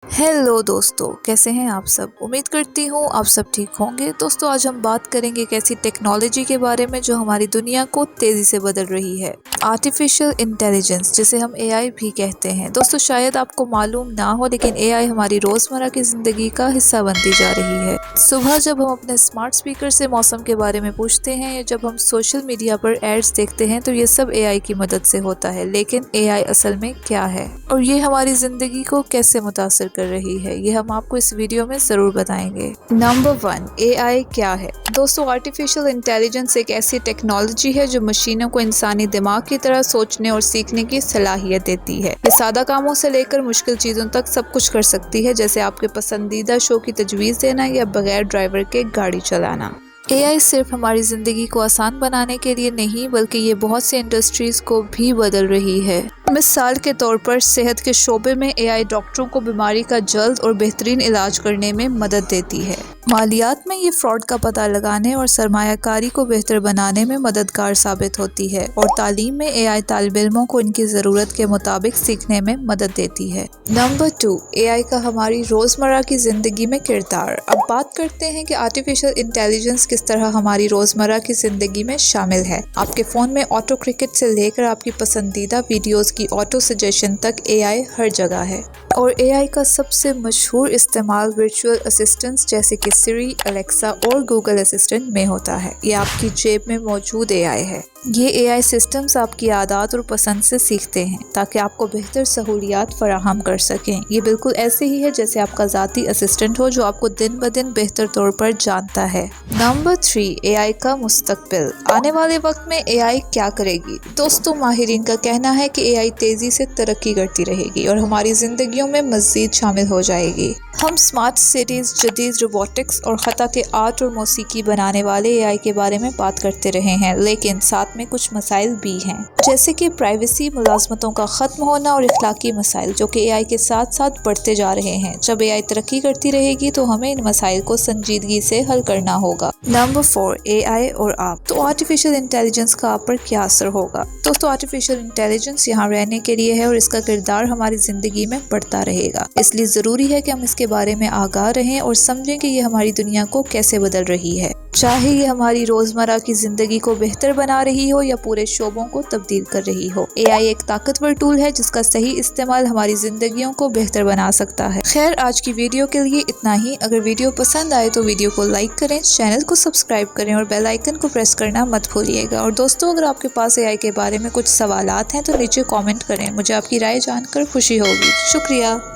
Hello दोस्तों, कैसे हैं आप सब। उम्मीद करती हूँ आप सब ठीक होंगे। दोस्तों, आज हम बात करेंगे एक ऐसी टेक्नोलॉजी के बारे में जो हमारी दुनिया को तेज़ी से बदल रही है। आर्टिफिशियल इंटेलिजेंस, जिसे हम एआई भी कहते हैं। दोस्तों, शायद आपको मालूम ना हो, लेकिन एआई हमारी रोज़मर्रा की ज़िंदगी का हिस्सा बनती जा रही है। सुबह जब हम अपने स्मार्ट स्पीकर से मौसम के बारे में पूछते हैं या जब हम सोशल मीडिया पर एड्स देखते हैं, तो ये सब एआई की मदद से होता है। लेकिन एआई असल में क्या है और ये हमारी ज़िंदगी को कैसे मुतासर कर रही है, ये हम आपको इस वीडियो में ज़रूर बताएंगे। नंबर 1, एआई क्या है। दोस्तों, आर्टिफिशियल इंटेलिजेंस एक ऐसी टेक्नोलॉजी है जो मशीनों को इंसानी दिमाग की तरह सोचने और सीखने की सलाहियत देती है। ये सादा कामों से लेकर मुश्किल चीज़ों तक सब कुछ कर सकती है, जैसे आपके पसंदीदा शो की तजवीज़ देना या बगैर ड्राइवर के गाड़ी चलाना। एआई सिर्फ हमारी ज़िंदगी को आसान बनाने के लिए नहीं, बल्कि ये बहुत सी इंडस्ट्रीज़ को भी बदल रही है। मिसाल के तौर पर सेहत के शोबे में एआई डॉक्टरों को बीमारी का जल्द और बेहतरीन इलाज करने में मदद देती है। मालियात में ये फ्रॉड का पता लगाने और सरमायाकारी को बेहतर बनाने में मददगार साबित होती है। और तालीम में एआई तालिब इल्मों को इनकी ज़रूरत के मुताबिक सीखने में मदद देती है। नंबर 2, एआई का हमारी रोज़मर्रा की ज़िंदगी में किरदार। अब बात करते हैं कि आर्टिफिशियल इंटेलिजेंस किस तरह हमारी रोज़मर्रा की ज़िंदगी में शामिल है। आपके फ़ोन में ऑटो क्रिकेट से लेकर आपकी पसंदीदा वीडियोज़ की ऑटो सजेशन तक एआई हर जगह है। और एआई का सबसे मशहूर इस्तेमाल वर्चुअल असिस्टेंट्स जैसे कि सिरी, अलेक्सा और गूगल असिस्टेंट में होता है। ये आपकी जेब में मौजूद एआई है। ये एआई सिस्टम्स आपकी आदत और पसंद से सीखते हैं ताकि आपको बेहतर सहूलियात फराहम कर सकें। ये बिल्कुल ऐसे ही है जैसे आपका ज़ाती असिस्टेंट हो जो आपको दिन ब दिन बेहतर तौर पर जानता है। नंबर 3, एआई का मुस्तकबिल। आने वाले वक्त में एआई क्या करेगी। दोस्तों, माहिरीन का कहना है कि एआई तेज़ी से तरक्की करती रहेगी और हमारी ज़िंदगियों में मज़ीद शामिल हो जाएगी। हम स्मार्ट सिटीज़, जदीद रोबोटिक्स और हत्ता के आर्ट और मौसीकी बनाने वाले एआई के बारे में बात करते रहे हैं, लेकिन साथ में कुछ मसाइल भी हैं, जैसे कि प्राइवेसी, मुलाजमतों का ख़त्म होना और इखलाकी मसाइल, जो कि एआई के साथ साथ बढ़ते जा रहे हैं। जब एआई तरक्की करती रहेगी तो हमें इन मसाइल को संजीदगी से हल करना होगा। नंबर 4, एआई और आप। तो आर्टिफिशियल इंटेलिजेंस का आप पर क्या असर होगा। दोस्तों, आर्टिफिशियल इंटेलिजेंस यहाँ रहने के लिए है और इसका किरदार हमारी ज़िंदगी में बढ़ता रहेगा। इसलिए ज़रूरी है कि हम इसके बारे में आगाह रहें और समझें कि ये हमारी दुनिया को कैसे बदल रही है, चाहे ये हमारी रोज़मर्रा की ज़िंदगी को बेहतर बना रही हो या पूरे शोबों को तब्दील कर रही हो। एआई एक ताकतवर टूल है जिसका सही इस्तेमाल हमारी ज़िंदगियों को बेहतर बना सकता है। खैर, आज की वीडियो के लिए इतना ही। अगर वीडियो पसंद आए तो वीडियो को लाइक करें, चैनल को सब्सक्राइब करें और बेल आइकन को प्रेस करना मत भूलिएगा। और दोस्तों, अगर आपके पास एआई के बारे में कुछ सवालात हैं तो नीचे कॉमेंट करें। मुझे आपकी राय जानकर खुशी होगी। शुक्रिया।